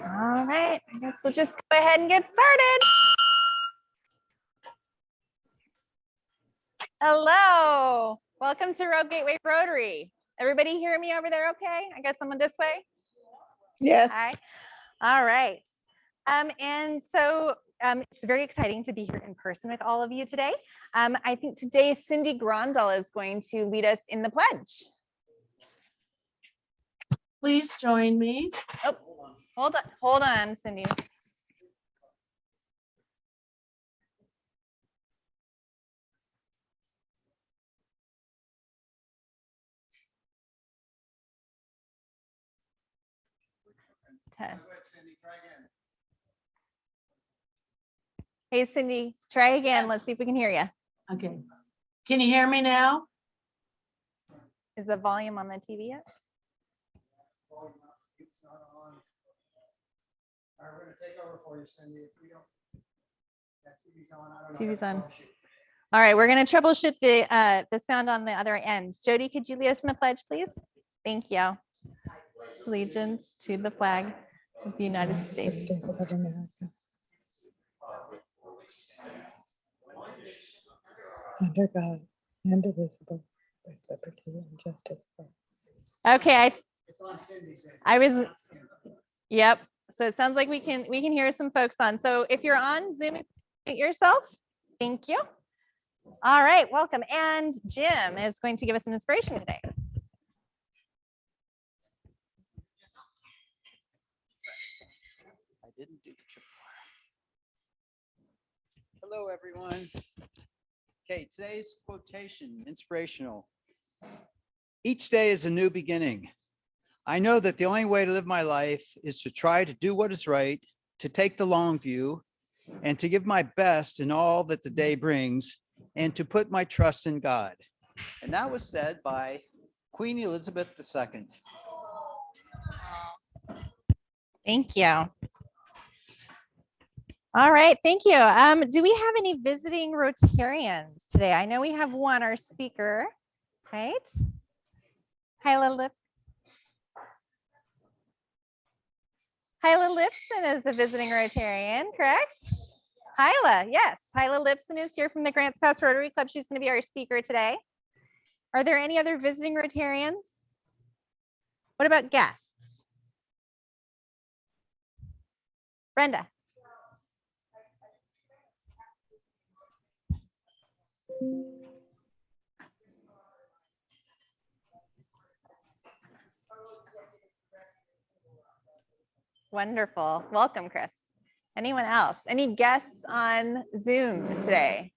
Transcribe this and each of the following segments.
All right, I guess we'll just go ahead and get started. Hello, welcome to Road Gateway Rotary. Everybody hear me over there okay? I guess someone this way? Yes. Hi. All right. And so it's very exciting to be here in person with all of you today. I think today Cindy Grondal is going to lead us in the pledge. Please join me. Oh, hold on, Cindy. Test. Hey, Cindy, try again. Let's see if we can hear you. Okay. Can you hear me now? Is the volume on the TV yet? It's not on. All right, we're going to take over for you, Cindy. If we don't, that TV's on. I don't know. TV's on. All right, we're going to troubleshoot the sound on the other end. Jody, could you lead us in the pledge, please? Thank you. Allegiance to the flag of the United States of America. Under God, indivisible, with liberty and justice for all. Okay, It's on Cindy's end. I was, yep. So it sounds like we can hear some folks on. So if you're on Zoom, mute yourself. Thank you. All right, welcome. And Jim is going to give us an inspiration today. I didn't do the triple R. Hello, everyone. Okay, today's quotation, inspirational. Each day is a new beginning. I know that the only way to live my life is to try to do what is right, to take the long view, and to give my best in all that the day brings, and to put my trust in God. And that was said by Queen Elizabeth II. Thank you. All right, thank you. Do we have any visiting Rotarians today? I know we have one, our speaker, right? Hyla Lipson is a visiting Rotarian, correct? Hyla, yes. Hyla Lipson is here from the Grants Pass Rotary Club. She's going to be our speaker today. Are there any other visiting Rotarians? What about guests? Brenda. Wonderful. Welcome, Chris. Anyone else? Any guests on Zoom today?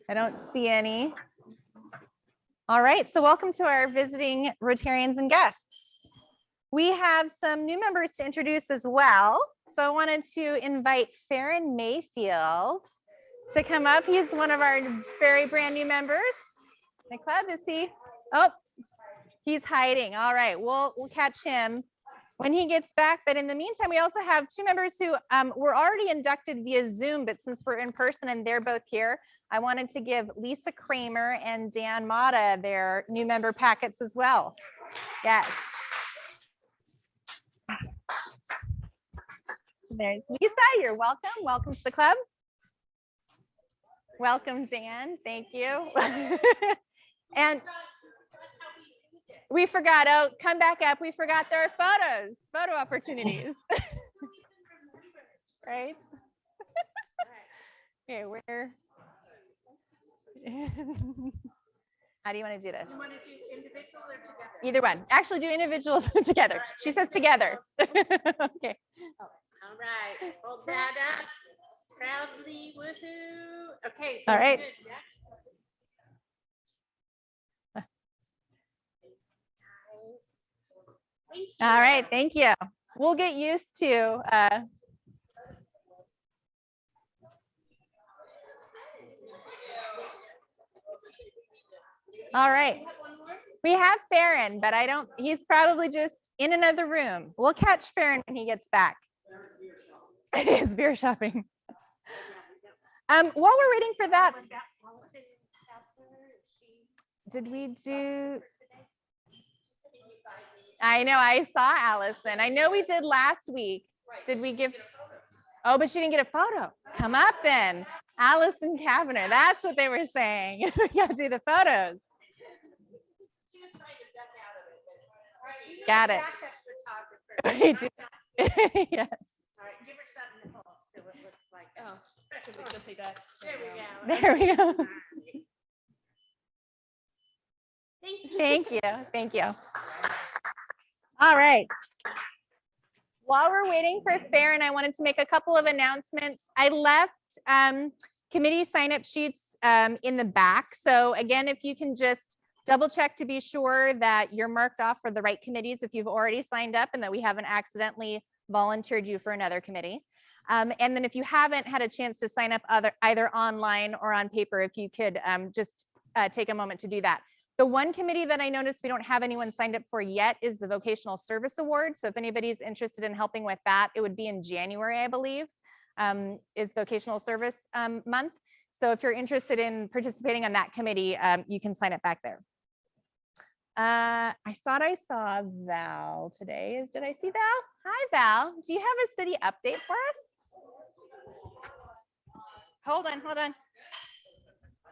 I don't see any. All right, so welcome to our visiting Rotarians and guests. We have some new members to introduce as well. So I wanted to invite Farron Mayfield to come up. He's one of our very brand new members. The club, is he? Oh, he's hiding. All right, we'll catch him when he gets back. But in the meantime, we also have two members who were already inducted via Zoom, but since we're in person and they're both here, I wanted to give Lisa Kramer and Dan Mata their new member packets as well. Yes. There's Lisa, you're welcome. Welcome to the club. Welcome, Dan. Thank you. And we forgot, oh, come back up. We forgot there are photo opportunities. Right? Okay, where? How do you want to do this? You want to do individual or together? Either one. Actually, do individuals together. She says together. Okay. All right. Hold that up. Proudly. Woohoo. Okay. All right. Good. Yeah. Thank you. All right. Thank you. We'll get used to all right. We have Farron, but he's probably just in another room. We'll catch Farron when he gets back. It is beer shopping. While we're waiting for that, did we do? I know, I saw Allison. I know we did last week. Did we give? Oh, but she didn't get a photo. Come up then. Allison Kavanagh. That's what they were saying. We got to do the photos. She was trying to duck out of it, but. All right, you need a Got it. backup photographer. We do. Yes. All right, give her something to hold so it looks like. Oh, should we just say that? There we go. There we go. All right. Thank you. Thank you. Thank you. All right. While we're waiting for Farron, I wanted to make a couple of announcements. I left committee sign-up sheets in the back. So again, if you can just double check to be sure that you're marked off for the right committees if you've already signed up and that we haven't accidentally volunteered you for another committee. And then if you haven't had a chance to sign up either online or on paper, if you could just take a moment to do that. The one committee that I noticed we don't have anyone signed up for yet is the Vocational Service Award. So if anybody's interested in helping with that, it would be in January, I believe, is Vocational Service Month. So if you're interested in participating on that committee, you can sign up back there. I thought I saw Val today. Did I see Val? Hi, Val. Do you have a city update for us? Hold on, hold on.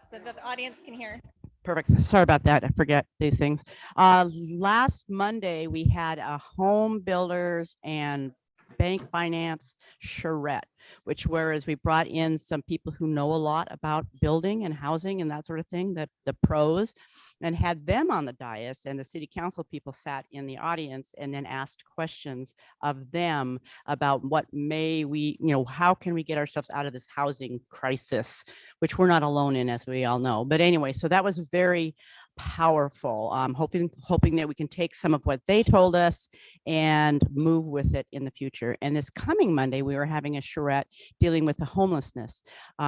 So that the audience can hear. Perfect. Sorry about that. I forget these things. Last Monday, we had a home builders and bank finance charrette, which whereas we brought in some people who know a lot about building and housing and that sort of thing, the pros, and had them on the dais, and the city council people sat in the audience and then asked questions of them about what may we, how can we get ourselves out of this housing crisis, which we're not alone in, as we all know. But anyway, so that was very powerful. Hoping that we can take some of what they told us and move with it in the future. And this coming Monday, we were having a charrette dealing with the homelessness.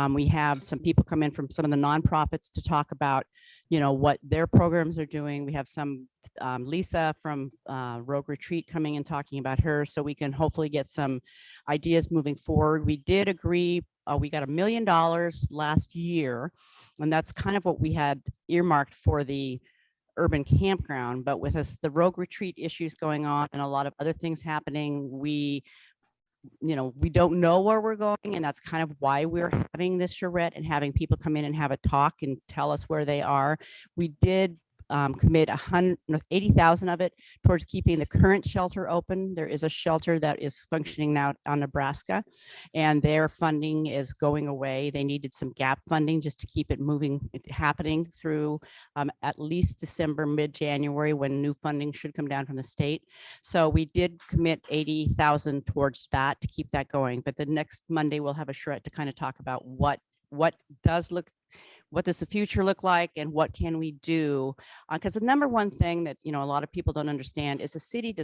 We have some people come in from some of the nonprofits to talk about, what their programs are doing. We have some Lisa from Rogue Retreat coming and talking about her, so we can hopefully get some ideas moving forward. We did agree. We got $1 million last year, and that's kind of what we had earmarked for the urban campground. But with the Rogue Retreat issues going on and a lot of other things happening, we don't know where we're going, and that's kind of why we're having this charrette and having people come in and have a talk and tell us where they are. We did commit 180,000 of it towards keeping the current shelter open. There is a shelter that is functioning now on Nebraska, and their funding is going away. They needed some gap funding just to keep it moving, happening through at least December, mid-January, when new funding should come down from the state. So we did commit 80,000 towards that to keep that going. But the next Monday we'll have a charrette to kind of talk about what does the future look like and what can we do? Because the number one thing that a lot of people don't understand is the city it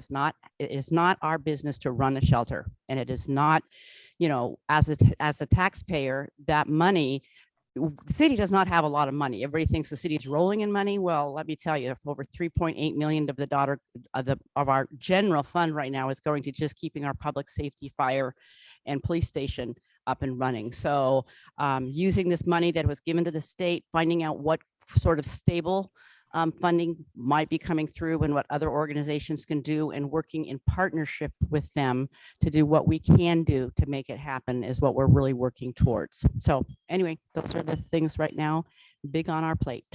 is not our business to run a shelter, and it is not, as a taxpayer, that money. The city does not have a lot of money. Everybody thinks the city is rolling in money. Well, let me tell you, over 3.8 million of of our general fund right now is going to just keeping our public safety, fire, and police station up and running. So using this money that was given to the state, finding out what sort of stable funding might be coming through and what other organizations can do, and working in partnership with them to do what we can do to make it happen is what we're really working towards. So anyway, those are the things right now big on our plate.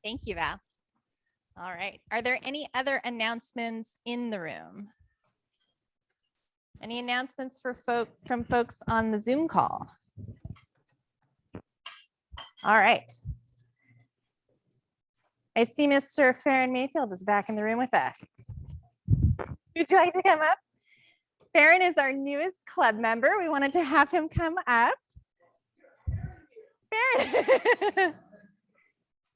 Thank you, Val. All right. Are there any other announcements in the room? Any announcements from folks on the Zoom call? All right. I see Mr. Farron Mayfield is back in the room with us. Would you like to come up? Farron is our newest club member. We wanted to have him come up. Farron.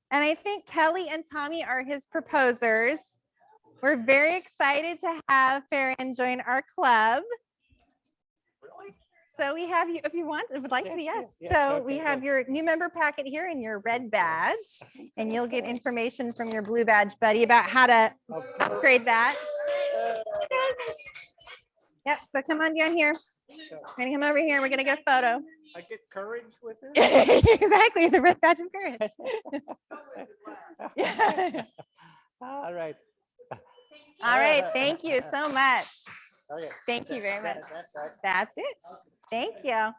And I think Kelly and Tommy are his proposers. We're very excited to have Farron join our club. So we have you, if you want, would like to be, yes. So we have your new member packet here and your red badge, and you'll get information from your blue badge buddy about how to upgrade that. Yep, so come on down here. We're gonna come over here. We're gonna get a photo. I get courage with her. Exactly, the red badge of courage. Yeah. All right. All right, thank you so much. Okay. Thank you very much. That's That's it. Thank you.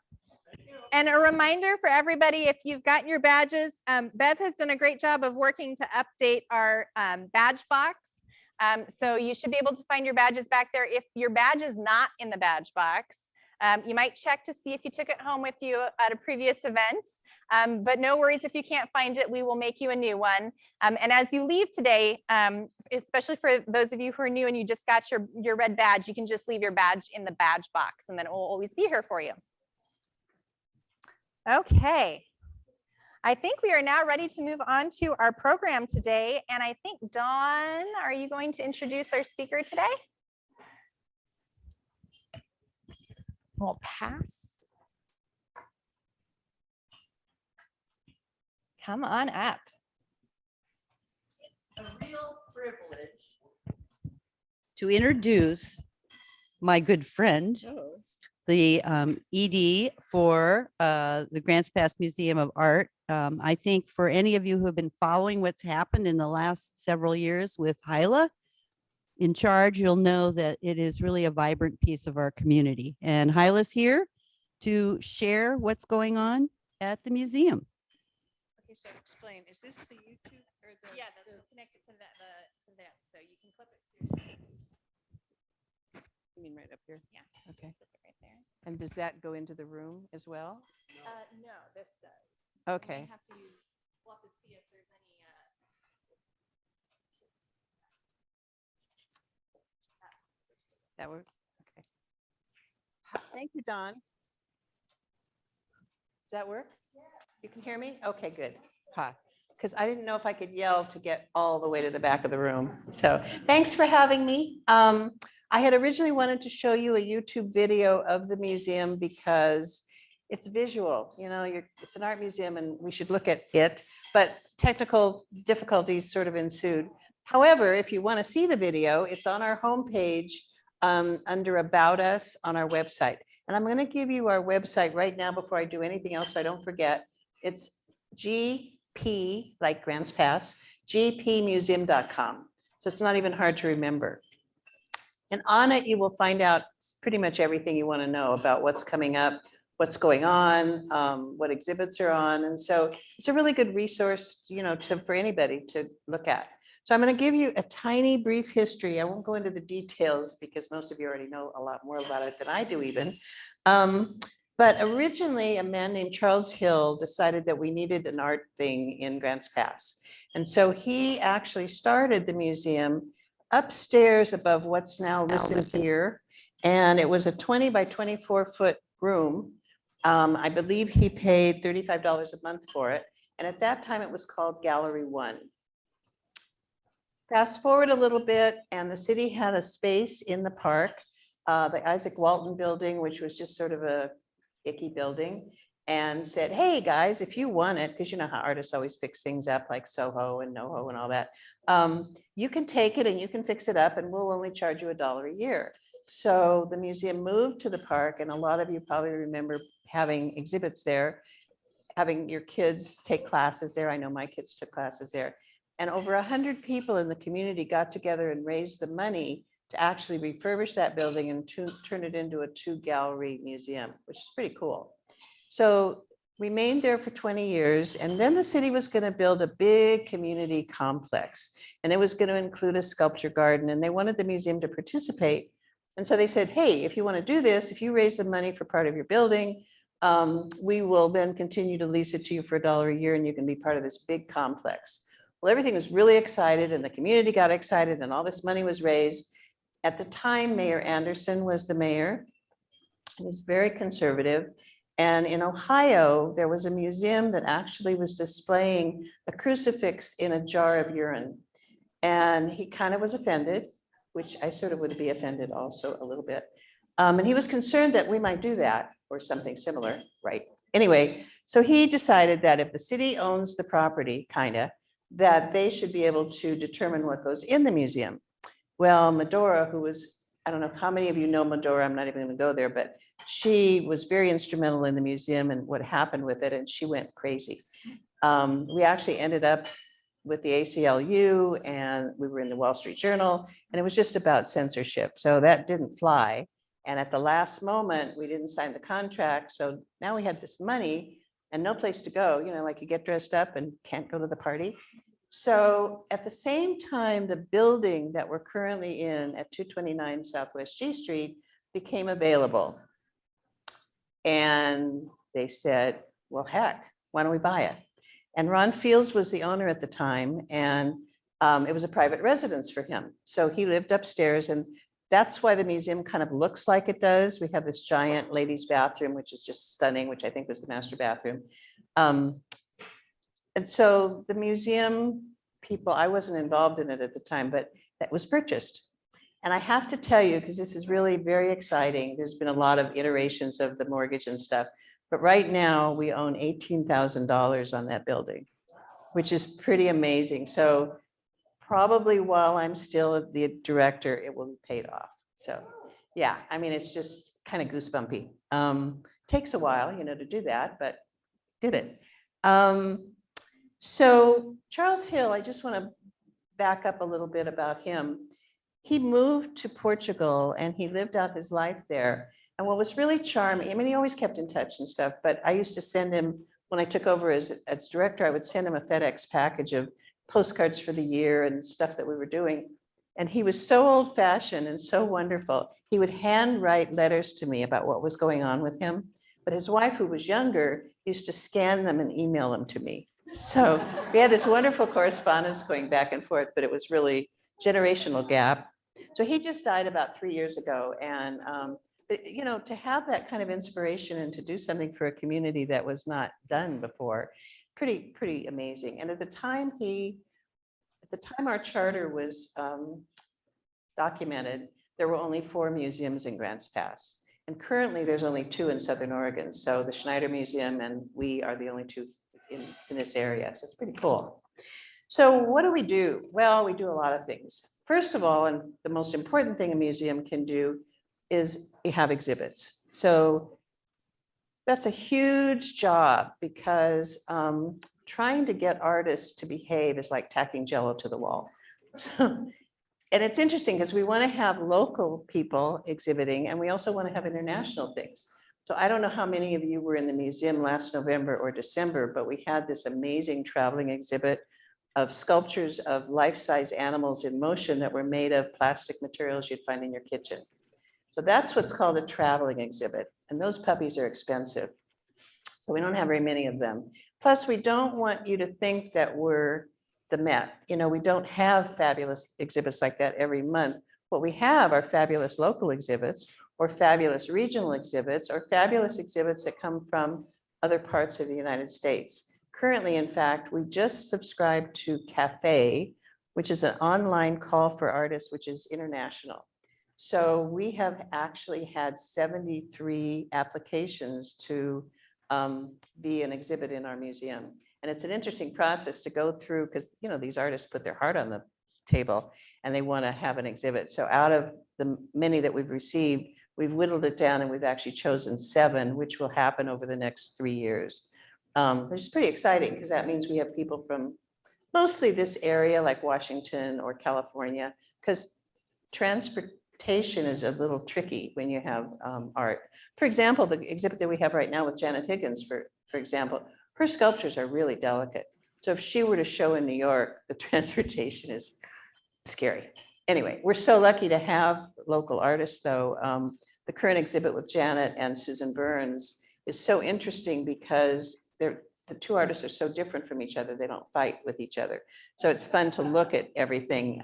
And a reminder for everybody, if you've got your badges, Bev has done a great job of working to update our badge box. So you should be able to find your badges back there. If your badge is not in the badge box, you might check to see if you took it home with you at a previous event. But no worries if you can't find it, we will make you a new one. And as you leave today, especially for those of you who are new and you just got your red badge, you can just leave your badge in the badge box and then it will always be here for you. Okay. I think we are now ready to move on to our program today. And I think, Dawn, are you going to introduce our speaker today? We'll pass. Come on up. A real privilege to introduce my good friend, the ED for the Grants Pass Museum of Art. I think for any of you who have been following what's happened in the last several years with Hyla in charge, you'll know that it is really a vibrant piece of our community. And Hyla's here to share what's going on at the museum. Okay, so explain, is this the YouTube or the? Yeah, that's connected to that, so you can clip it to. You mean right up here? Yeah. Okay. Clip it right there. And does that go into the room as well? No, this does. Okay. We have to use, we'll have to see if there's any. That work? Okay. Thank you, Don. Does that work? Yeah. You can hear me? Okay, good. Hi. Because I didn't know if I could yell to get all the way to the back of the room. So thanks for having me. I had originally wanted to show you a YouTube video of the museum because it's visual, you know, it's an art museum and we should look at it, but technical difficulties sort of ensued. However, if you want to see the video, it's on our homepage under About Us on our website. And I'm going to give you our website right now before I do anything else so I don't forget. It's GP, like Grants Pass, gpmuseum.com. So it's not even hard to remember. And on it, you will find out pretty much everything you want to know about what's coming up, what's going on, what exhibits are on. And so it's a really good resource, you know, for anybody to look at. So I'm going to give you a tiny brief history. I won't go into the details because most of you already know a lot more about it than I do even. But originally a man named Charles Hill decided that we needed an art thing in Grants Pass. And so he actually started the museum upstairs above what's now listed here. And it was a 20 by 24 foot room. I believe he paid $35 a month for it. And at that time it was called Gallery 1. Fast forward a little bit and the city had a space in the park, the Isaac Walton building, which was just sort of a icky building, and said, hey guys, if you want it, because you know how artists always fix things up like Soho and NoHo and all that, you can take it and you can fix it up and we'll only charge you $1 a year. So the museum moved to the park, and a lot of you probably remember having exhibits there, having your kids take classes there. I know my kids took classes there. And over 100 people in the community got together and raised the money to actually refurbish that building and turn it into a 2-gallery museum, which is pretty cool. So remained there for 20 years. And then the city was going to build a big community complex. And it was going to include a sculpture garden. And they wanted the museum to participate. And so they said, hey, if you want to do this, if you raise the money for part of your building, we will then continue to lease it to you for $1 a year and you can be part of this big complex. Well, everything was really excited and the community got excited and all this money was raised. At the time, Mayor Anderson was the mayor. He was very conservative. And in Ohio, there was a museum that actually was displaying a crucifix in a jar of urine. And he kind of was offended, which I sort of would be offended also a little bit. And he was concerned that we might do that or something similar, right? Anyway, so he decided that if the city owns the property, kind of, that they should be able to determine what goes in the museum. Well, Medora, who was, I don't know how many of you know Medora, I'm not even going to go there, but she was very instrumental in the museum and what happened with it, and she went crazy. We actually ended up with the ACLU, and we were in the Wall Street Journal, and it was just about censorship. So that didn't fly. And at the last moment, we didn't sign the contract. So now we had this money and no place to go, like you get dressed up and can't go to the party. So at the same time, the building that we're currently in at 229 Southwest G Street became available. And they said, well, heck, why don't we buy it? And Ron Fields was the owner at the time, and it was a private residence for him. So he lived upstairs, and that's why the museum kind of looks like it does. We have this giant ladies' bathroom, which is just stunning, which I think was the master bathroom. And so the museum people, I wasn't involved in it at the time, but that was purchased. And I have to tell you, because this is really very exciting, there's been a lot of iterations of the mortgage and stuff. But right now we own $18,000 on that building, which is pretty amazing. So probably while I'm still the director, it will be paid off. So yeah, I mean, it's just kind of goosebumpy. Takes a while, to do that, but did it. So Charles Hill, I just want to back up a little bit about him. He moved to Portugal and he lived out his life there. And what was really charming, I mean, he always kept in touch and stuff, but I used to send him, when I took over as director, I would send him a FedEx package of postcards for the year and stuff that we were doing. And he was so old fashioned and so wonderful. He would handwrite letters to me about what was going on with him. But his wife, who was younger, used to scan them and email them to me. So we had this wonderful correspondence going back and forth, but it was really generational gap. So he just died about 3 years ago. And but, to have that kind of inspiration and to do something for a community that was not done before, pretty amazing. And at the time our charter was documented, there were only 4 museums in Grants Pass. And currently there's only 2 in Southern Oregon. So the Schneider Museum and we are the only 2 in this area. So it's pretty cool. So what do? Well, we do a lot of things. First of all, and the most important thing a museum can do is have exhibits. So that's a huge job because trying to get artists to behave is like tacking Jello to the wall. And it's interesting because we want to have local people exhibiting and we also want to have international things. So I don't know how many of you were in the museum last November or December, but we had this amazing traveling exhibit of sculptures of life-size animals in motion that were made of plastic materials you'd find in your kitchen. So that's what's called a traveling exhibit. And those puppies are expensive. So we don't have very many of them. Plus, we don't want you to think that we're the Met. We don't have fabulous exhibits like that every month. What we have are fabulous local exhibits or fabulous regional exhibits or fabulous exhibits that come from other parts of the United States. Currently, in fact, we just subscribed to Cafe, which is an online call for artists, which is international. So we have actually had 73 applications to be an exhibit in our museum. And it's an interesting process to go through because, these artists put their heart on the table and they want to have an exhibit. So out of the many that we've received, we've whittled it down and we've actually chosen 7, which will happen over the next 3 years. Which is pretty exciting because that means we have people from mostly this area like Washington or California, because transportation is a little tricky when you have art. For example, the exhibit that we have right now with Janet Higgins, for example, her sculptures are really delicate. So if she were to show in New York, the transportation is scary. Anyway, we're so lucky to have local artists though. The current exhibit with Janet and Susan Burns is so interesting because the 2 artists are so different from each other. They don't fight with each other. So it's fun to look at everything.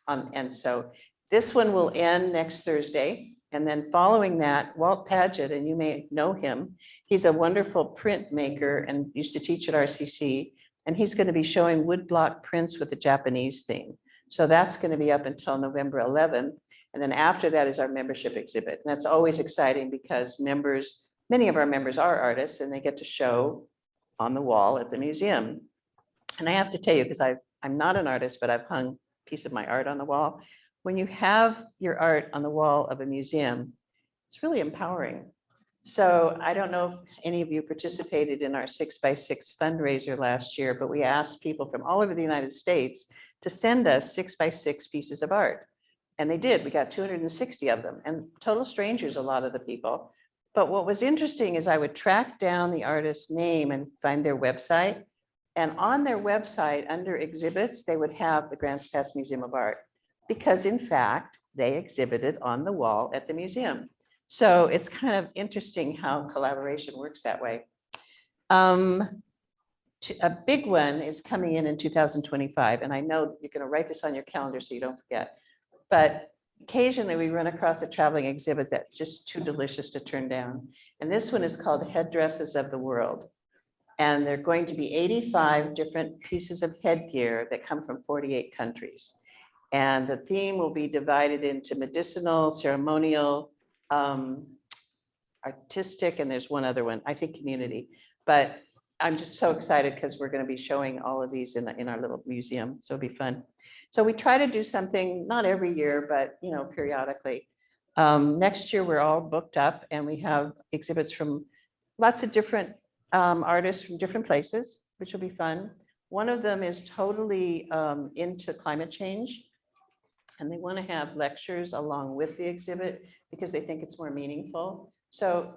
And so this one will end next Thursday. And then following that, Walt Padgett, and you may know him, he's a wonderful print maker and used to teach at RCC. And he's going to be showing woodblock prints with the Japanese theme. So that's going to be up until November 11th. And then after that is our membership exhibit. And that's always exciting because many of our members are artists and they get to show on the wall at the museum. And I have to tell you, because I'm not an artist, but I've hung a piece of my art on the wall. When you have your art on the wall of a museum, it's really empowering So I don't know if any of you participated in our 6x6 fundraiser last year, but we asked people from all over the United States to send us 6x6 pieces of art. And they did. We got 260 of them, and total strangers, a lot of the people. But what was interesting is I would track down the artist's name and find their website. And on their website, under exhibits, they would have the Grants Pass Museum of Art, because in fact, they exhibited on the wall at the museum. So it's kind of interesting how collaboration works that way. A big one is coming in 2025, and I know you're going to write this on your calendar so you don't forget. But occasionally we run across a traveling exhibit that's just too delicious to turn down. And this one is called Headdresses of the World. And they're going to be 85 different pieces of headgear that come from 48 countries. And the theme will be divided into medicinal, ceremonial, artistic, and there's one other one, I think community. But I'm just so excited because we're going to be showing all of these in our little museum. So it'll be fun. So we try to do something, not every year, but periodically. Next year, we're all booked up and we have exhibits from lots of different artists from different places, which will be fun. One of them is totally into climate change. And they want to have lectures along with the exhibit because they think it's more meaningful. So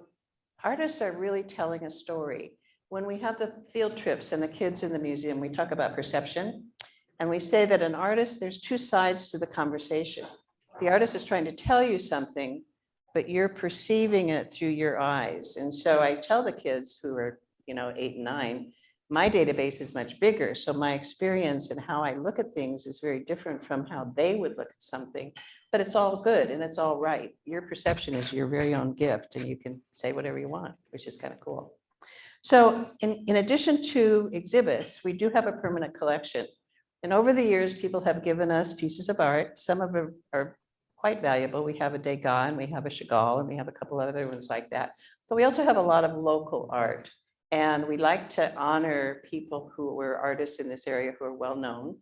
artists are really telling a story. When we have the field trips and the kids in the museum, we talk about perception. And we say that an artist, there's two sides to the conversation. The artist is trying to tell you something, but you're perceiving it through your eyes. And so I tell the kids who are 8 and 9, my database is much bigger. So my experience and how I look at things is very different from how they would look at something, but it's all good and it's all right. Your perception is your very own gift and you can say whatever you want, which is kind of cool. So in addition to exhibits, we do have a permanent collection. And over the years, people have given us pieces of art. Some of them are quite valuable. We have a Degas and we have a Chagall and we have a couple other ones like that. But we also have a lot of local art. And we like to honor people who were artists in this area who are well known.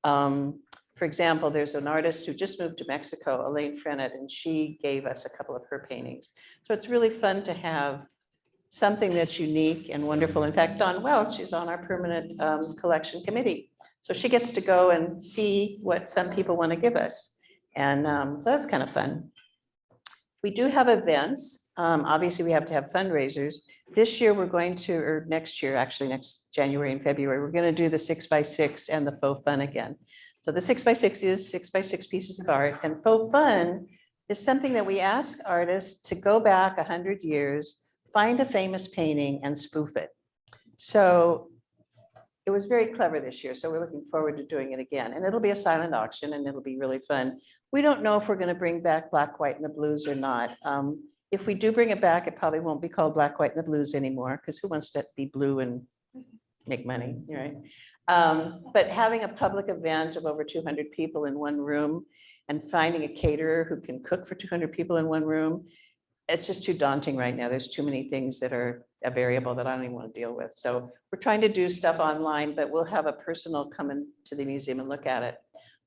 For example, there's an artist who just moved to Mexico, Elaine Frenet, and she gave us a couple of her paintings. So it's really fun to have something that's unique and wonderful. In fact, Dawn Welch is on our permanent collection committee. So she gets to go and see what some people want to give us. And so that's kind of fun. We do have events. Obviously, we have to have fundraisers. This year, we're going to, or next year, actually next January and February, we're going to do the 6x6 and the faux fun again. So the 6x6 is 6x6 pieces of art, and faux fun is something that we ask artists to go back 100 years, find a famous painting and spoof it. So it was very clever this year. So we're looking forward to doing it again, and it'll be a silent auction and it'll be really fun. We don't know if we're going to bring back Black, White, and the Blues or not. If we do bring it back, it probably won't be called Black, White, and the Blues anymore, because who wants to be blue and make money, right? But having a public event of over 200 people in one room and finding a caterer who can cook for 200 people in one room, it's just too daunting right now. There's too many things that are a variable that I don't even want to deal with. So we're trying to do stuff online, but we'll have a personal come into the museum and look at it.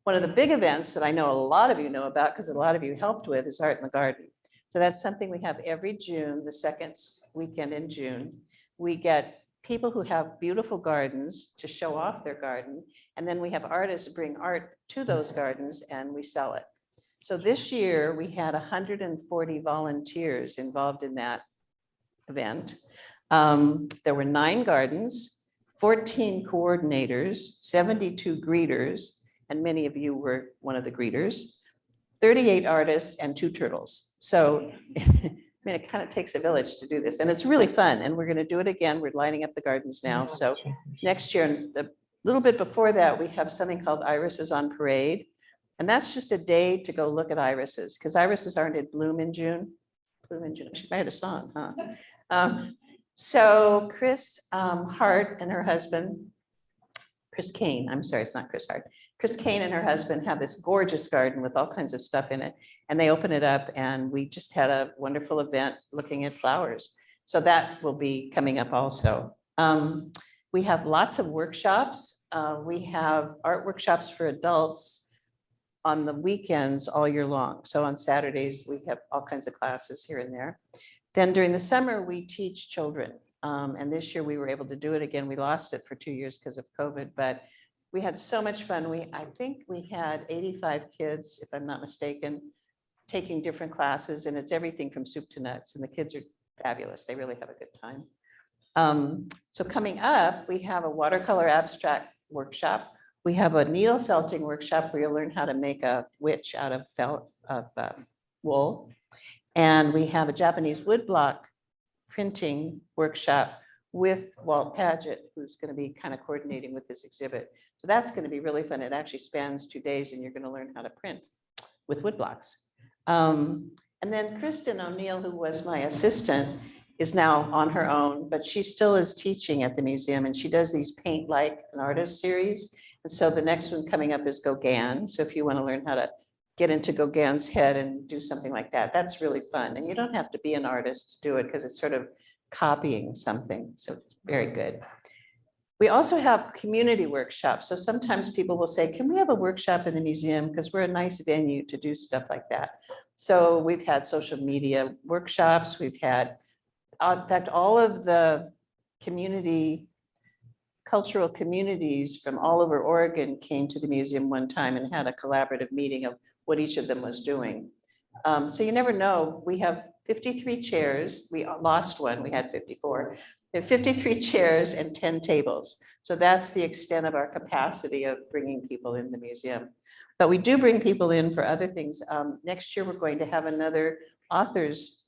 One of the big events that I know a lot of you know about, because a lot of you helped with, is Art in the Garden. So that's something we have every June, the second weekend in June. We get people who have beautiful gardens to show off their garden. And then we have artists bring art to those gardens and we sell it. So this year we had 140 volunteers involved in that event. There were 9 gardens, 14 coordinators, 72 greeters, and many of you were one of the greeters, 38 artists and 2 turtles. So, I mean, it kind of takes a village to do this, and it's really fun. And we're going to do it again. We're lining up the gardens now. So next year, and a little bit before that, we have something called Irises on Parade. And that's just a day to go look at irises, because irises aren't in bloom in June. Bloom in June. She made a song, huh? So Chris Hart and her husband, Chris Kane, I'm sorry, it's not Chris Hart. Chris Kane and her husband have this gorgeous garden with all kinds of stuff in it. And they open it up and we just had a wonderful event looking at flowers. So that will be coming up also. We have lots of workshops. We have art workshops for adults on the weekends all year long. So on Saturdays, we have all kinds of classes here and there. Then during the summer, we teach children. And this year we were able to do it again. We lost it for 2 years because of COVID, but we had so much fun. I think we had 85 kids, if I'm not mistaken, taking different classes, and it's everything from soup to nuts, and the kids are fabulous. They really have a good time. So coming up, we have a watercolor abstract workshop. We have a needle felting workshop where you'll learn how to make a witch out of wool. And we have a Japanese woodblock printing workshop with Walt Paget, who's going to be kind of coordinating with this exhibit. So that's going to be really fun. It actually spans 2 days, and you're going to learn how to print with woodblocks. And then Kristen O'Neill, who was my assistant, is now on her own, but she still is teaching at the museum, and she does these paint like an artist series. And so the next one coming up is Gauguin. So if you want to learn how to get into Gauguin's head and do something like that, that's really fun. And you don't have to be an artist to do it because it's sort of copying something. So it's very good. We also have community workshops. So sometimes people will say, can we have a workshop in the museum? Because we're a nice venue to do stuff like that. So we've had social media workshops. We've had, in fact, all of the cultural communities from all over Oregon came to the museum one time and had a collaborative meeting of what each of them was doing. So you never know. We have 53 chairs. We lost one. We had 54. We have 53 chairs and 10 tables. So that's the extent of our capacity of bringing people in the museum. But we do bring people in for other things. Next year, we're going to have another authors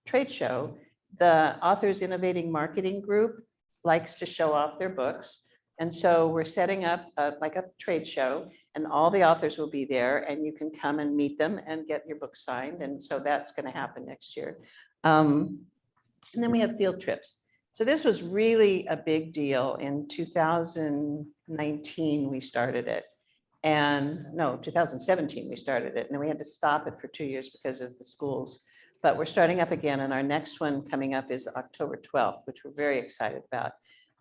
trade show. The Authors Innovating Marketing Group likes to show off their books. And so we're setting up like a trade show, and all the authors will be there, and you can come and meet them and get your book signed. And so that's going to happen next year. And then we have field trips. So this was really a big deal. In 2019, we started it. And no, 2017, we started it. And then we had to stop it for 2 years because of the schools. But we're starting up again. And our next one coming up is October 12th, which we're very excited about.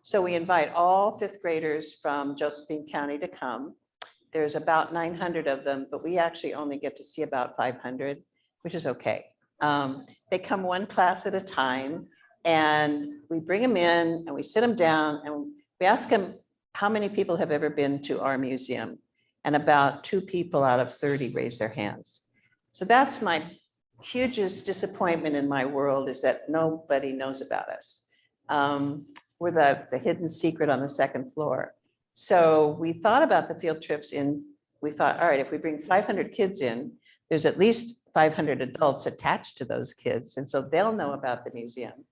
So we invite all fifth graders from Josephine County to come. There's about 900 of them, but we actually only get to see about 500, which is okay. They come one class at a time, and we bring them in and we sit them down and we ask them how many people have ever been to our museum. And about 2 people out of 30 raise their hands. So that's my hugest disappointment in my world, is that nobody knows about us. We're the hidden secret on the 2nd floor. So we thought about the field trips we thought, all right, if we bring 500 kids in, there's at least 500 adults attached to those kids. And so they'll know about the museum.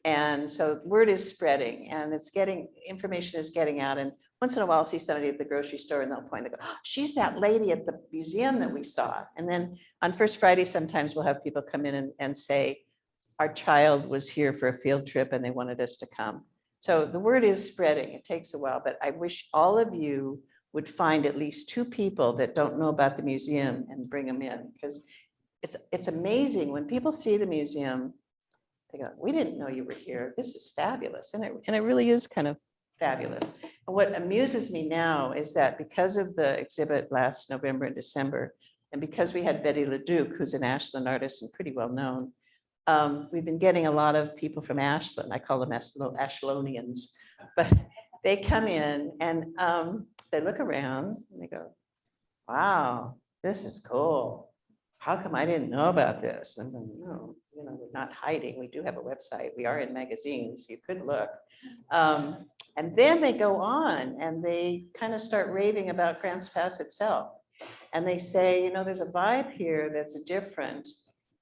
And so word is spreading, and information is getting out. And once in a while, I'll see somebody at the grocery store and they'll point, they go, oh, she's that lady at the museum that we saw. And then on First Friday, sometimes we'll have people come in and say, our child was here for a field trip and they wanted us to come. So the word is spreading. It takes a while, but I wish all of you would find at least 2 people that don't know about the museum and bring them in, because it's amazing when people see the museum. They go, we didn't know you were here. This is fabulous. And it really is kind of fabulous. And what amuses me now is that because of the exhibit last November and December, and because we had Betty LeDuc, who's an Ashland artist and pretty well known, we've been getting a lot of people from Ashland. I call them Ashlonians, but they come in and they look around and they go, wow, this is cool. How come I didn't know about this? And then, no, we're not hiding. We do have a website. We are in magazines. You could look. And then they go on and they kind of start raving about Grants Pass itself. And they say, there's a vibe here that's different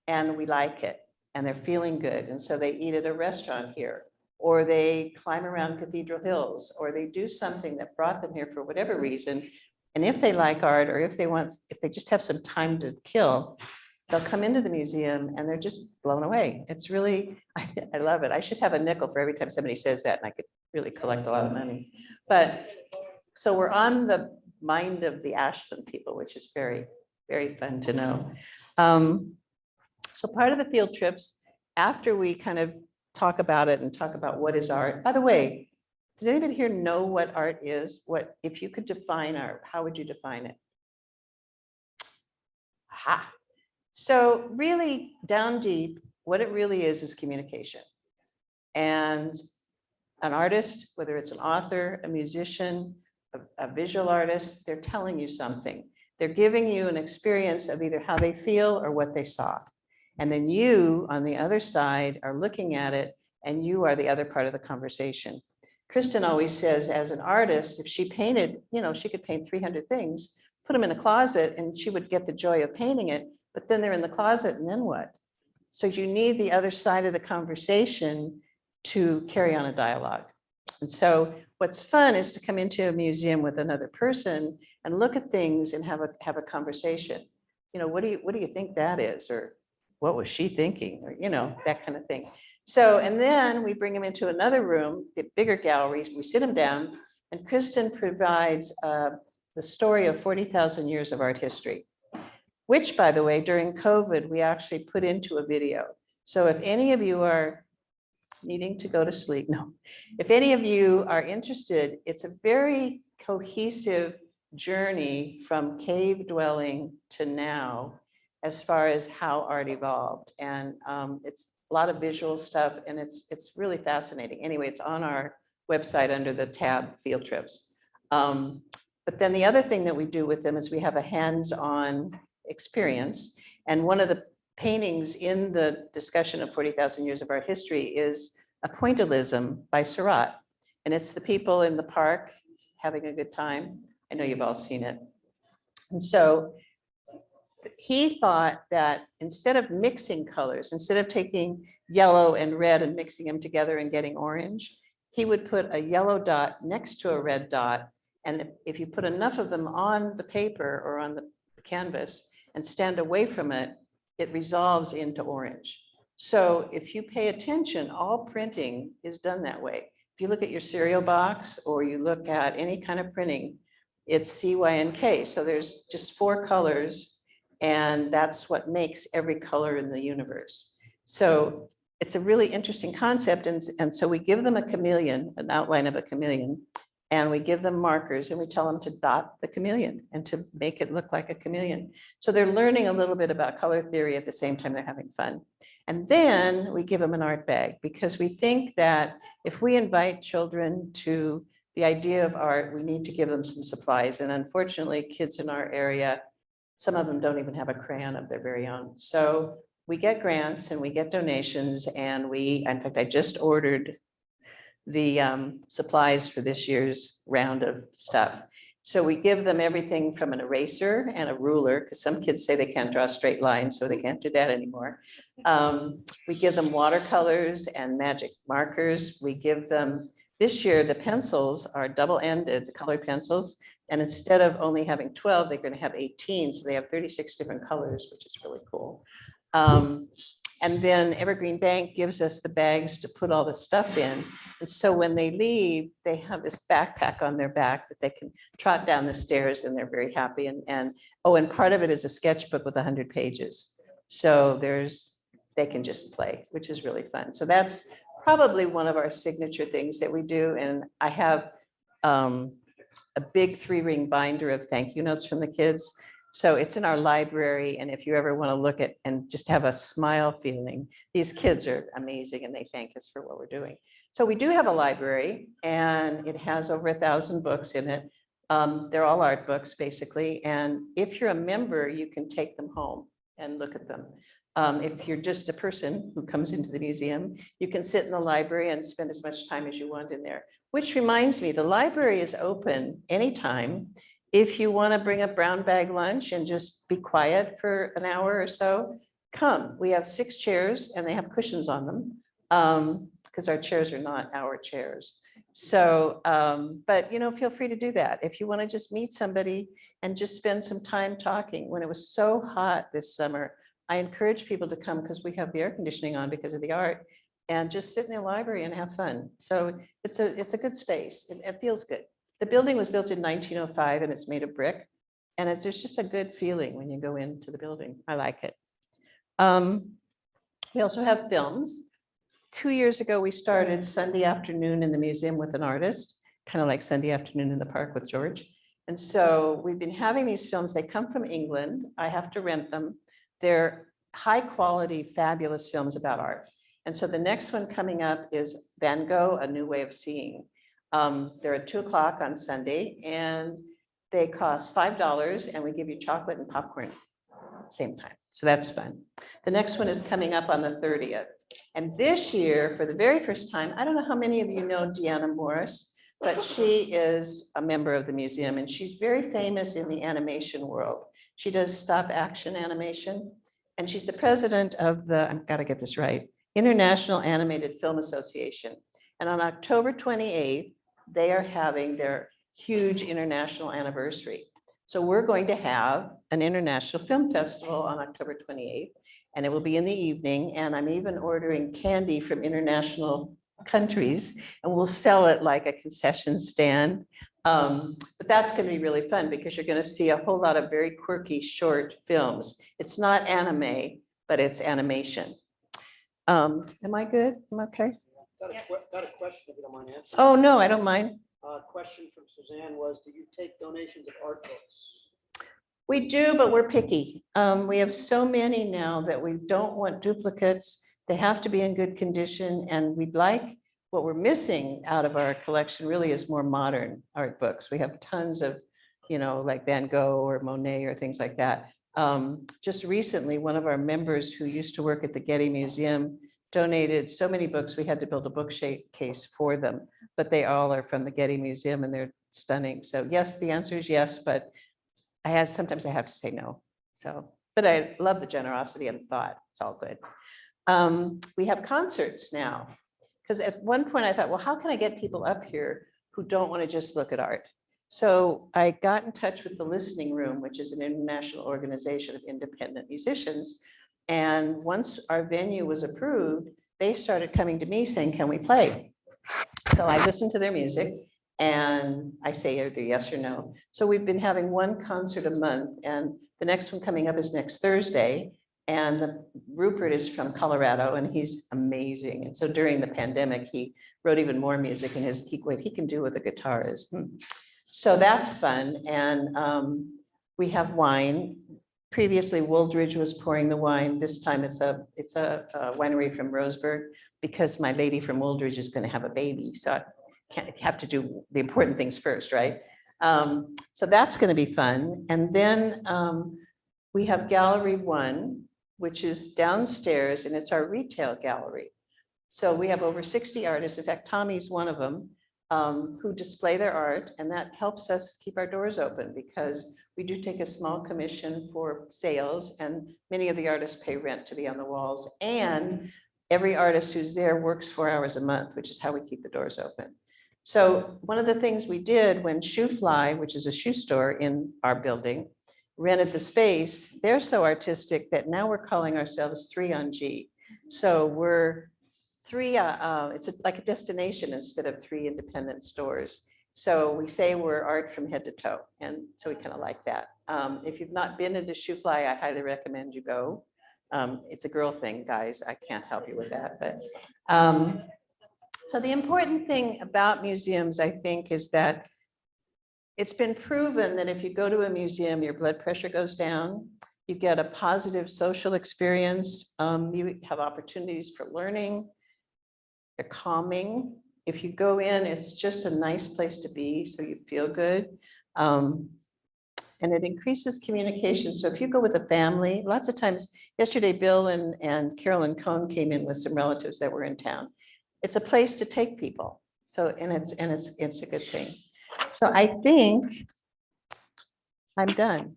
and we like it and they're feeling good. And so they eat at a restaurant here, or they climb around Cathedral Hills, or they do something that brought them here for whatever reason. And if they like art, or if they just have some time to kill, they'll come into the museum and they're just blown away. It's really, I love it. I should have a nickel for every time somebody says that, and I could really collect a lot of money. But so we're on the mind of the Ashland people, which is very, very fun to know. So part of the field trips, after we kind of talk about it and talk about what is art. By the way, does anybody here know what art is? What, if you could define art, how would you define it? Aha. So really down deep, what it really is communication. And an artist, whether it's an author, a musician, a visual artist, they're telling you something. They're giving you an experience of either how they feel or what they saw. And then you, on the other side, are looking at it, and you are the other part of the conversation. Kristen always says, as an artist, if she painted, you know, she could paint 300 things, put them in a closet, and she would get the joy of painting it, but then they're in the closet, and then what? So you need the other side of the conversation to carry on a dialogue. And so what's fun is to come into a museum with another person and look at things and have a conversation. You know, what do you think that is? Or what was she thinking? Or, you know, that kind of thing. So, and then we bring them into another room, the bigger galleries, we sit them down, and Kristen provides the story of 40,000 years of art history, which, by the way, during COVID, we actually put into a video. So if any of you are needing to go to sleep, no, if any of you are interested, it's a very cohesive journey from cave dwelling to now, as far as how art evolved. And it's a lot of visual stuff, and it's really fascinating. Anyway, it's on our website under the tab Field Trips. But then the other thing that we do with them is we have a hands-on experience. And one of the paintings in the discussion of 40,000 years of art history is a pointillism by Seurat. And it's the people in the park having a good time. I know you've all seen it. And so he thought that instead of mixing colors, instead of taking yellow and red and mixing them together and getting orange, he would put a yellow dot next to a red dot. And if you put enough of them on the paper or on the canvas and stand away from it, it resolves into orange. So if you pay attention, all printing is done that way. If you look at your cereal box or you look at any kind of printing, it's C, Y, and K. So there's just 4 colors, and that's what makes every color in the universe. So it's a really interesting concept. And so we give them a chameleon, an outline of a chameleon, and we give them markers, and we tell them to dot the chameleon and to make it look like a chameleon. So they're learning a little bit about color theory at the same time they're having fun. And then we give them an art bag, because we think that if we invite children to the idea of art, we need to give them some supplies. And unfortunately, kids in our area, some of them don't even have a crayon of their very own. So we get grants and we get donations, and in fact, I just ordered the supplies for this year's round of stuff. So we give them everything from an eraser and a ruler, because some kids say they can't draw straight lines, so they can't do that anymore. We give them watercolors and magic markers. We give them, this year, the pencils are double-ended, the colored pencils. And instead of only having 12, they're going to have 18. So they have 36 different colors, which is really cool. And then Evergreen Bank gives us the bags to put all the stuff in. And so when they leave, they have this backpack on their back that they can trot down the stairs, and they're very happy. And part of it is a sketchbook with 100 pages. So they can just play, which is really fun. So that's probably one of our signature things that we do. And I have a big 3-ring binder of thank you notes from the kids. So it's in our library, and if you ever want to look at and just have a smile feeling, these kids are amazing, and they thank us for what we're doing. So we do have a library, and it has over 1,000 books in it. They're all art books, basically, and if you're a member, you can take them home and look at them. If you're just a person who comes into the museum, you can sit in the library and spend as much time as you want in there. Which reminds me, the library is open anytime. If you want to bring a brown bag lunch and just be quiet for an hour or so, come. We have 6 chairs, and they have cushions on them, because our chairs are not our chairs. So, but feel free to do that. If you want to just meet somebody and just spend some time talking. When it was so hot this summer, I encourage people to come, because we have the air conditioning on because of the art, and just sit in the library and have fun. So it's a good space. It feels good. The building was built in 1905, and it's made of brick. And there's just a good feeling when you go into the building. I like it. We also have films. 2 years ago, we started Sunday afternoon in the museum with an artist, kind of like Sunday afternoon in the park with George. And so we've been having these films. They come from England. I have to rent them. They're high quality, fabulous films about art. And so the next one coming up is Van Gogh, A New Way of Seeing. They're at 2 o'clock on Sunday and they cost $5 and we give you chocolate and popcorn same time. So that's fun. The next one is coming up on the 30th. And this year, for the very first time, I don't know how many of you know Deanna Morris, but she is a member of the museum and she's very famous in the animation world. She does stop action animation and she's the president of the, I've got to get this right, International Animated Film Association. And on October 28th, they are having their huge international anniversary. So we're going to have an international film festival on October 28th, and it will be in the evening. And I'm even ordering candy from international countries, and we'll sell it like a concession stand. But that's going to be really fun because you're going to see a whole lot of very quirky short films. It's not anime, but it's animation. Am I good? I'm okay. Got a question, if you don't mind answering. Oh, no, I don't mind. Question from Suzanne was, do you take donations of art books? We do, but we're picky. We have so many now that we don't want duplicates. They have to be in good condition, and we'd like, what we're missing out of our collection really is more modern art books. We have tons of, like Van Gogh or Monet or things like that. Just recently, one of our members who used to work at the Getty Museum donated so many books, we had to build a bookcase for them, but they all are from the Getty Museum and they're stunning. So yes, the answer is yes, but sometimes I have to say no. So, but I love the generosity and thought. It's all good. We have concerts now, because at one point I thought, well, how can I get people up here who don't want to just look at art? So I got in touch with the Listening Room, which is an international organization of independent musicians. And once our venue was approved, they started coming to me saying, can we play? So I listened to their music and I say either yes or no. So we've been having one concert a month, and the next one coming up is next Thursday. And Rupert is from Colorado and he's amazing. And so during the pandemic, he wrote even more music, and what he can do with a guitar is, So that's fun. And we have wine. Previously, Wooldridge was pouring the wine. This time it's a winery from Roseburg, because my lady from Wooldridge is going to have a baby. So I have to do the important things first, right? So that's going to be fun. And then we have Gallery 1, which is downstairs, and it's our retail gallery. So we have over 60 artists. In fact, Tommy's one of them, who display their art, and that helps us keep our doors open because we do take a small commission for sales, and many of the artists pay rent to be on the walls, and every artist who's there works 4 hours a month, which is how we keep the doors open. So one of the things we did when Shoe Fly, which is a shoe store in our building, rented the space, they're so artistic that now we're calling ourselves 3 on G. So we're it's like a destination instead of 3 independent stores. So we say we're art from head to toe. And so we kind of like that. If you've not been into Shoe Fly, I highly recommend you go. It's a girl thing, guys. I can't help you with that. But so the important thing about museums, I think, is that it's been proven that if you go to a museum, your blood pressure goes down. You get a positive social experience. You have opportunities for learning. They're calming. If you go in, it's just a nice place to be, so you feel good. And it increases communication. So if you go with a family, lots of times, yesterday, Bill and Carolyn Cohn came in with some relatives that were in town. It's a place to take people. So, and it's a good thing. So I think I'm done,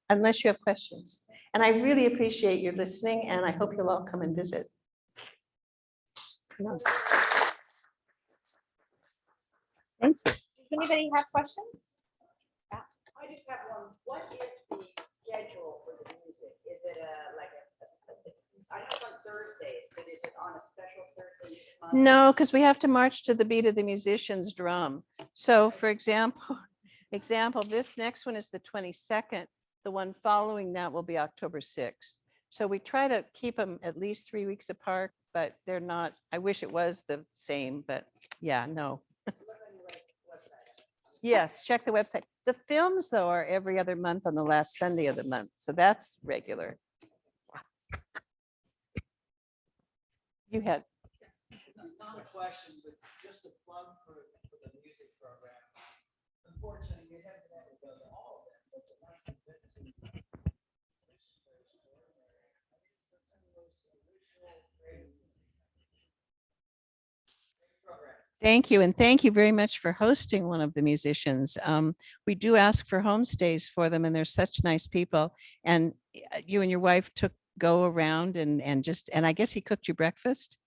unless you have questions. And I really appreciate your listening, and I hope you'll all come and visit. Thank you. Does anybody have questions? I just have one. What is the schedule for the music? Is it I know it's on Thursdays, but is it on a special Thursday each month? No, because we have to march to the beat of the musician's drum. So for example, this next one is the 22nd. The one following that will be October 6th. So we try to keep them at least 3 weeks apart, but they're not. I wish it was the same, but yeah, no. Yes, check the website. The films, though, are every other month on the last Sunday of the month. So that's regular. You had, Not a question, but just a plug for the music program. Unfortunately, we haven't been able to go to all of them, but the 1915 musicians are extraordinary. I mean, it's some of those original great program. thank you. And thank you very much for hosting one of the musicians. We do ask for homestays for them and they're such nice people. And you and your wife go around and I guess he cooked you breakfast.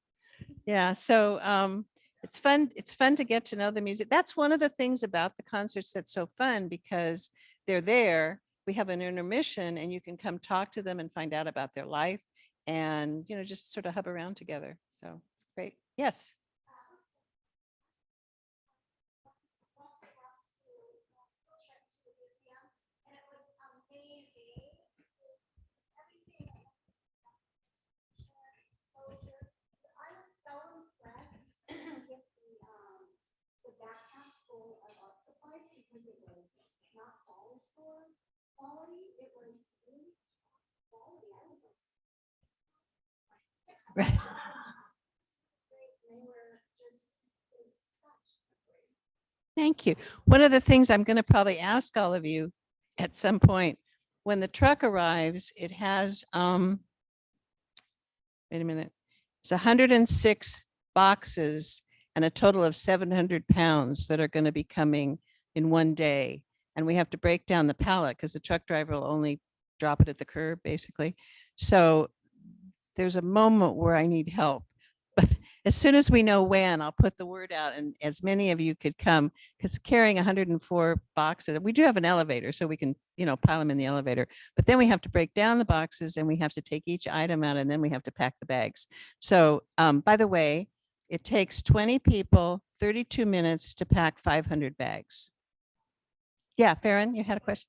Yeah. So it's fun. It's fun to get to know the music. That's one of the things about the concerts that's so fun because they're there. We have an intermission and you can come talk to them and find out about their life and, just sort of hub around together. So it's great. Yes. Right. Thank you. One of the things I'm going to probably ask all of you at some point, when the truck arrives, it has, wait a minute, it's 106 boxes and a total of 700 pounds that are going to be coming in one day. And we have to break down the pallet because the truck driver will only drop it at the curb, basically. So there's a moment where I need help. But as soon as we know when, I'll put the word out and as many of you could come because carrying 104 boxes, we do have an elevator so we can, pile them in the elevator, but then we have to break down the boxes and we have to take each item out and then we have to pack the bags. So by the way, it takes 20 people, 32 minutes to pack 500 bags. Yeah, Farron, you had a question?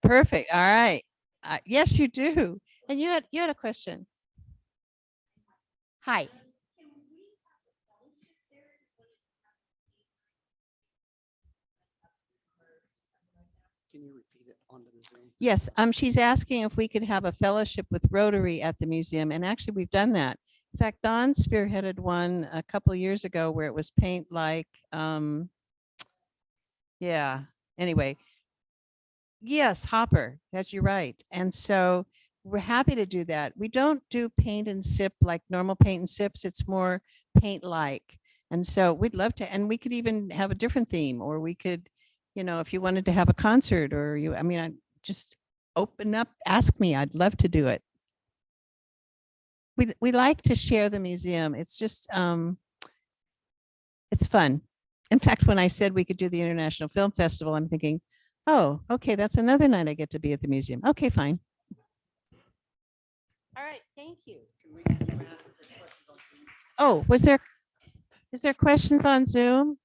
Perfect. All right. Yes, you do. And you had a question. Hi. Can you repeat it onto the Zoom? Yes, she's asking if we could have a fellowship with Rotary at the museum, and actually we've done that. In fact, Don spearheaded one a couple of years ago where it was paint like, yeah. Anyway, yes, Hopper. That's you're right, and so we're happy to do that. We don't do paint and sip like normal paint and sips. It's more paint like, and so we'd love to, and we could even have a different theme, or we could. If you wanted to have a concert or I just open up, ask me, I'd love to do it. We like to share the museum. It's just, it's fun. In fact, when I said we could do the International Film Festival, I'm thinking, oh, okay, that's another night I get to be at the museum. Okay, fine. All right, thank you. Oh, is there questions on Zoom?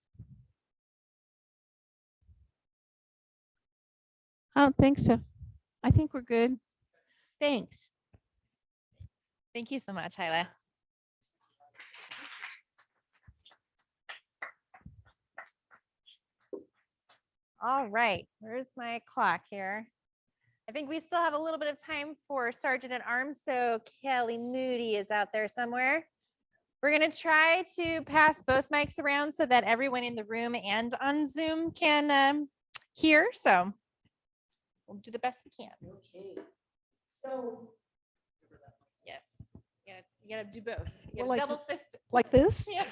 I don't think so. I think we're good. Thanks. Thank you so much, Hyla. All right, where's my clock here? I think we still have a little bit of time for Sergeant at Arms, so Kelly Moody is out there somewhere. We're gonna try to pass both mics around so that everyone in the room and on Zoom can hear, so we'll do the best we can. Okay. So. Yes, you gotta do both. You Well, gotta like- double fist. Like this? Yeah.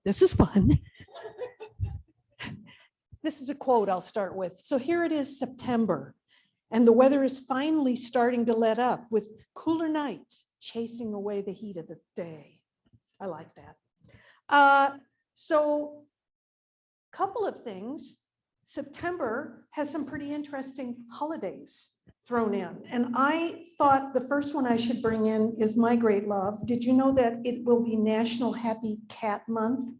This is fun. This is a quote I'll start with. So here it is, September, and the weather is finally starting to let up with cooler nights chasing away the heat of the day. I like that. So couple of things. September has some pretty interesting holidays thrown in. And I thought the first one I should bring in is my great love. Did you know that it will be National Happy Cat Month?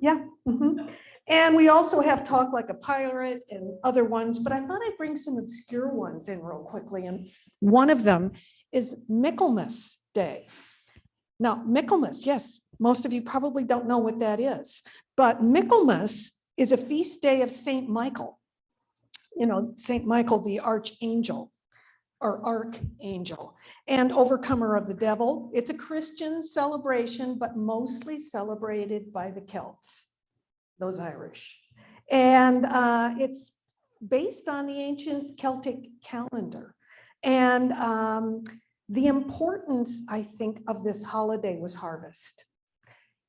Yeah. Mm-hmm. And we also have Talk Like a Pirate and other ones, but I thought I'd bring some obscure ones in real quickly. And one of them is Michaelmas Day. Now, Michaelmas, yes, most of you probably don't know what that is, but Michaelmas is a feast day of Saint Michael. Saint Michael, the archangel or archangel, and overcomer of the devil. It's a Christian celebration, but mostly celebrated by the Celts, those Irish. And it's based on the ancient Celtic calendar. And the importance, I think, of this holiday was harvest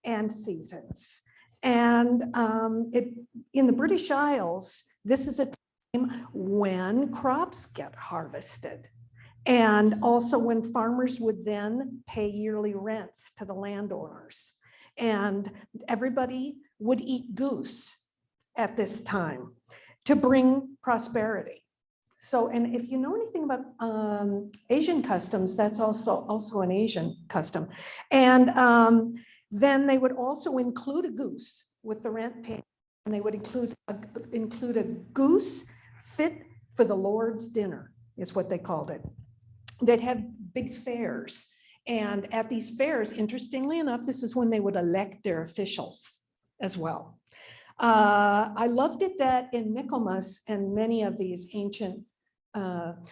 and seasons. And in the British Isles, this is a time when crops get harvested. And also when farmers would then pay yearly rents to the landowners. And everybody would eat goose at this time to bring prosperity. So, and if you know anything about Asian customs, that's also an Asian custom. And then they would also include a goose with the rent payment, and they would include a goose fit for the Lord's dinner, is what they called it. They'd have big fairs. And at these fairs, interestingly enough, this is when they would elect their officials as well. I loved it that in Michaelmas and many of these ancient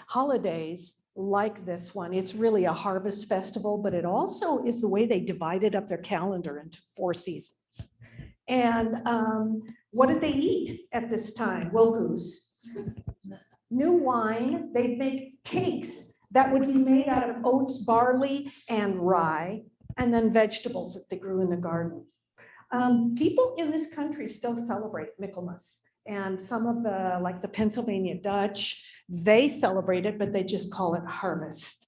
holidays like this one, it's really a harvest festival, but it also is the way they divided up their calendar into 4 seasons. And what did they eat at this time? Well, goose. New wine, they'd make cakes that would be made out of oats, barley, and rye, and then vegetables that they grew in the garden. People in this country still celebrate Michaelmas, and some of the Pennsylvania Dutch, they celebrate it, but they just call it harvest.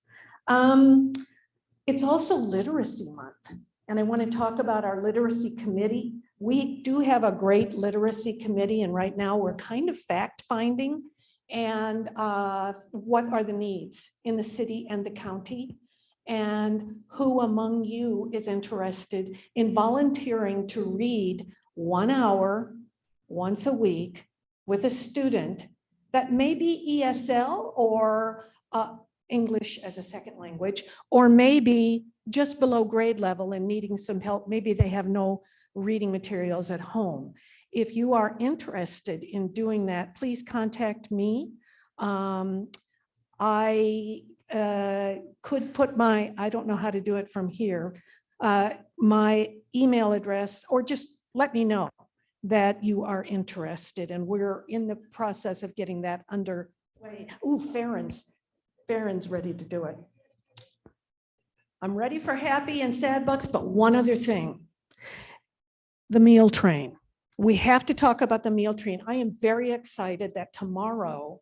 It's also Literacy Month, and I want to talk about our literacy committee. We do have a great literacy committee, and right now we're kind of fact-finding and what are the needs in the city and the county, and who among you is interested in volunteering to read 1 hour once a week with a student that may be ESL or English as a second language, or maybe just below grade level and needing some help. Maybe they have no reading materials at home. If you are interested in doing that, please contact me. I could put I don't know how to do it from here, my email address, or just let me know that you are interested, and we're in the process of getting that underway. Ooh, Farron's ready to do it. I'm ready for happy and sad bucks, but one other thing, the meal train. We have to talk about the meal train. I am very excited that tomorrow,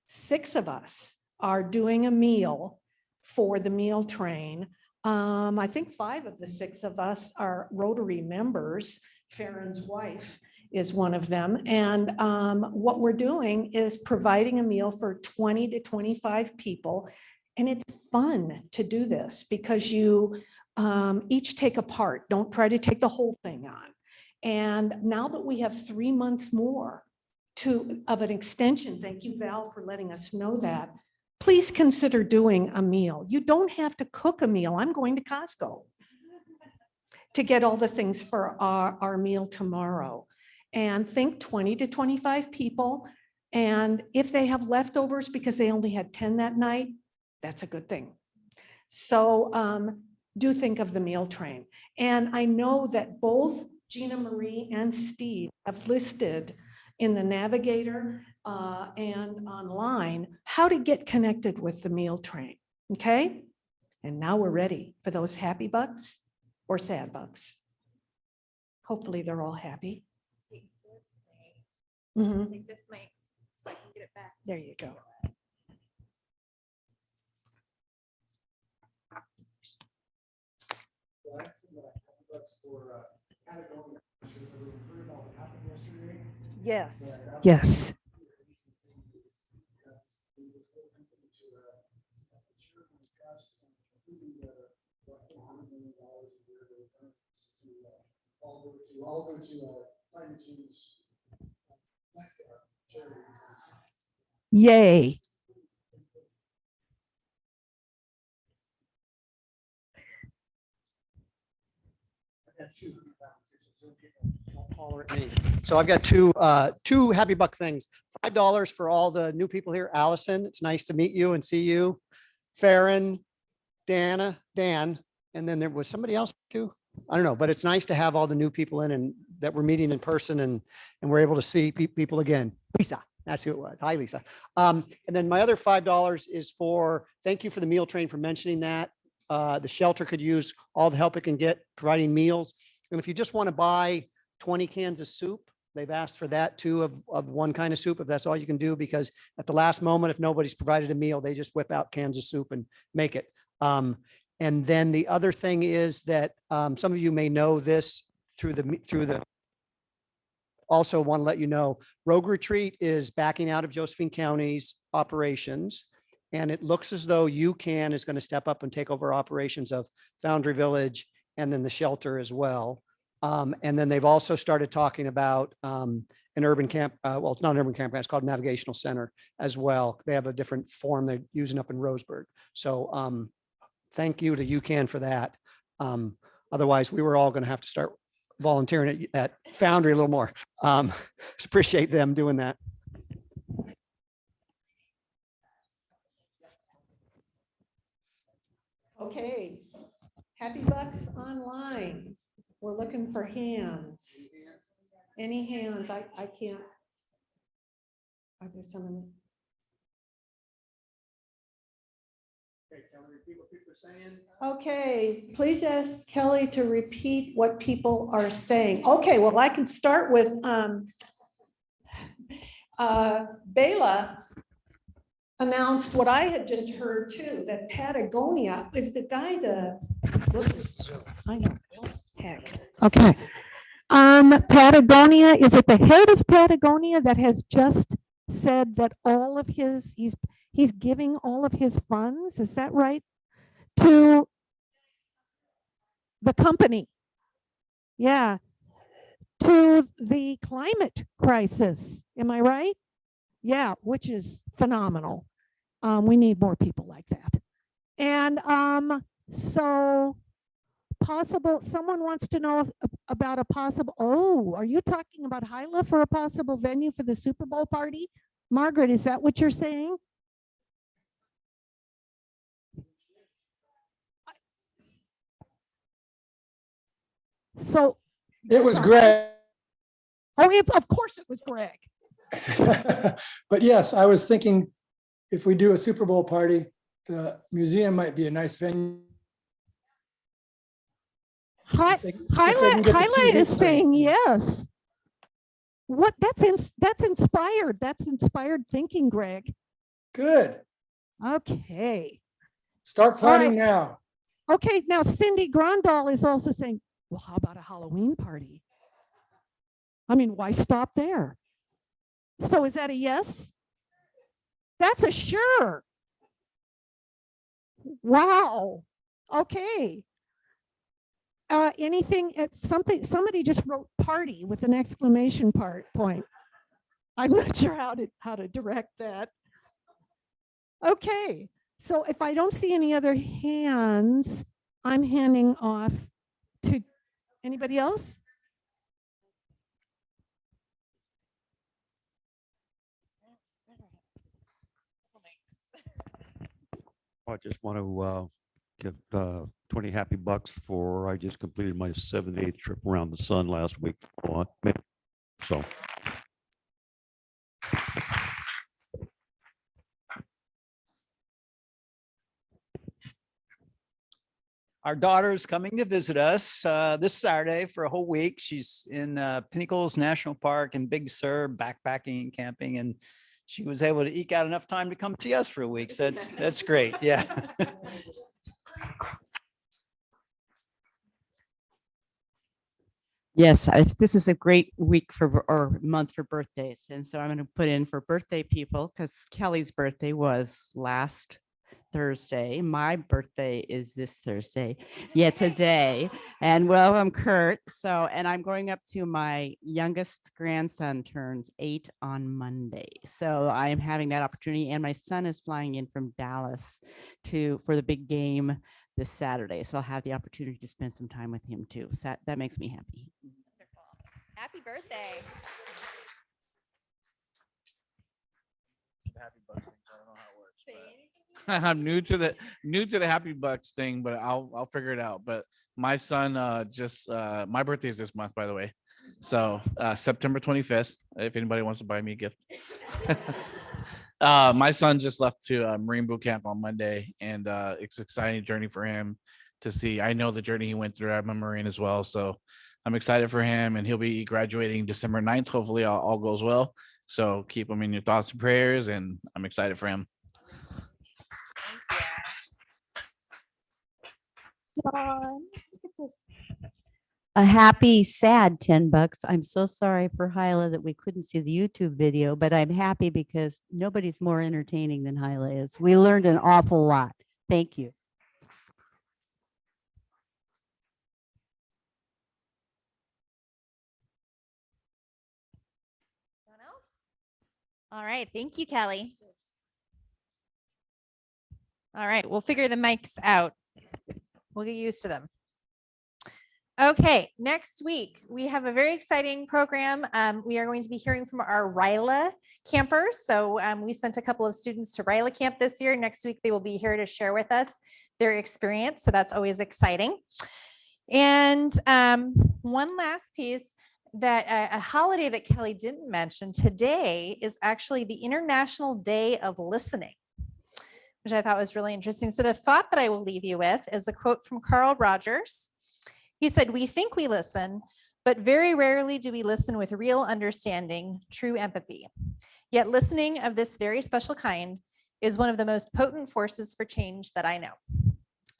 6 of us are doing a meal for the meal train. I think 5 of the 6 of us are Rotary members. Farron's wife is one of them. And what we're doing is providing a meal for 20 to 25 people. And it's fun to do this because you each take a part. Don't try to take the whole thing on. And now that we have 3 months more of an extension, thank you, Val, for letting us know that, please consider doing a meal. You don't have to cook a meal. I'm going to Costco to get all the things for our meal tomorrow. And think 20 to 25 people. And if they have leftovers because they only had 10 that night, that's a good thing. So do think of the meal train. And I know that both Gina Marie and Steve have listed in the Navigator and online how to get connected with the meal train. Okay. And now we're ready for those happy bucks or sad bucks. Hopefully they're all happy. Take this mic. Mhm. Take this mic so I can get it back. There you go. Yes. Yes. All go to climate change. Yay. I've had 2 competitions, Zoom people. holler at me. So I've got two Happy Buck things. $5 for all the new people here. Allison, it's nice to meet you and see you. Farron, Dan, and then there was somebody else too. I don't know, but it's nice to have all the new people in and that we're meeting in person and we're able to see people again. Lisa, that's who it was. Hi, Lisa. And then my other $5 is for, thank you for the meal train for mentioning that. The shelter could use all the help it can get providing meals. And if you just want to buy 20 cans of soup, they've asked for that too, of one kind of soup, if that's all you can do, because at the last moment, if nobody's provided a meal, they just whip out cans of soup and make it. And then the other thing is that some of you may know this through the also want to let you know, Rogue Retreat is backing out of Josephine County's operations. And it looks as though UCAN is going to step up and take over operations of Foundry Village and then the shelter as well. And then they've also started talking about an urban camp. Well, it's not an urban campground. It's called Navigational Center as well. They have a different form they're using up in Roseburg. So thank you to UCAN for that. Otherwise, we were all going to have to start volunteering at Foundry a little more. Just appreciate them doing that. Okay, Happy Bucks online. We're looking for hands. Any hands? I can't. Are there some? Okay, can we repeat what people are saying? Okay, please ask Kelly to repeat what people are saying. Okay, well, I can start with Bela announced what I had just heard too, that Patagonia is the guy I know, heck. Okay. Patagonia, is it the head of Patagonia that has just said that all of his, he's giving all of his funds, is that right? To the company. Yeah. To the climate crisis. Am I right? Yeah, which is phenomenal. We need more people like that. And so possible, someone wants to know about a possible, oh, are you talking about Hyla for a possible venue for the Super Bowl party? Margaret, is that what you're saying? So it was Greg. Oh, of course it was Greg. But yes, I was thinking if we do a Super Bowl party, the museum might be a nice venue. Hyla is saying yes. What? That's inspired. That's inspired thinking, Greg. Good. Okay. Start planning now. Okay, now Cindy Grandal is also saying, well, how about a Halloween party? I mean, why stop there? So is that a yes? That's a sure. Wow. Okay. Anything, somebody just wrote party with an exclamation point. I'm not sure how to direct that. Okay. So if I don't see any other hands, I'm handing off to anybody else? I just want to give 20 happy bucks for, I just completed my 7th trip around the sun last week. So. Our daughter is coming to visit us this Saturday for a whole week. She's in Pinnacles National Park in Big Sur, backpacking and camping, and she was able to eke out enough time to come see us for a week. So that's great. Yeah. Yes, this is a great week or month for birthdays. And so I'm going to put in for birthday people because Kelly's birthday was last Thursday. My birthday is this Thursday. Yeah, today. And welcome, Kurt. So, and I'm going up to my youngest grandson turns 8 on Monday. So I am having that opportunity. And my son is flying in from Dallas for the big game this Saturday. So I'll have the opportunity to spend some time with him too. So that makes me happy. Happy birthday. Happy Bucks thing, so I don't know how it works. But I'm new to the Happy Bucks thing, but I'll figure it out. But my son my birthday is this month, by the way. So September 25th, if anybody wants to buy me a gift. My son just left to Marine boot camp on Monday, and it's an exciting journey for him to see. I know the journey he went through. I'm a Marine as well, so I'm excited for him, and he'll be graduating December 9th. Hopefully all goes well. So keep him in your thoughts and prayers, and I'm excited for him. Dawn, look at this. A happy, sad $10. I'm so sorry for Hyla that we couldn't see the YouTube video, but I'm happy because nobody's more entertaining than Hyla is. We learned an awful lot. Thank you. Anyone else? All right, thank you, Kelly. All right, we'll figure the mics out. We'll get used to them. Okay, next week we have a very exciting program. We are going to be hearing from our Hyla campers. So we sent a couple of students to Hyla camp this year. Next week they will be here to share with us their experience. So that's always exciting. And one last piece, that a holiday that Kelly didn't mention today is actually the International Day of Listening, which I thought was really interesting. So the thought that I will leave you with is a quote from Carl Rogers. He said, "We think we listen, but very rarely do we listen with real understanding, true empathy. Yet listening of this very special kind is one of the most potent forces for change that I know."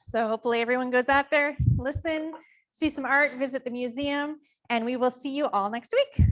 So hopefully everyone goes out there, listen, see some art, visit the museum, and we will see you all next week.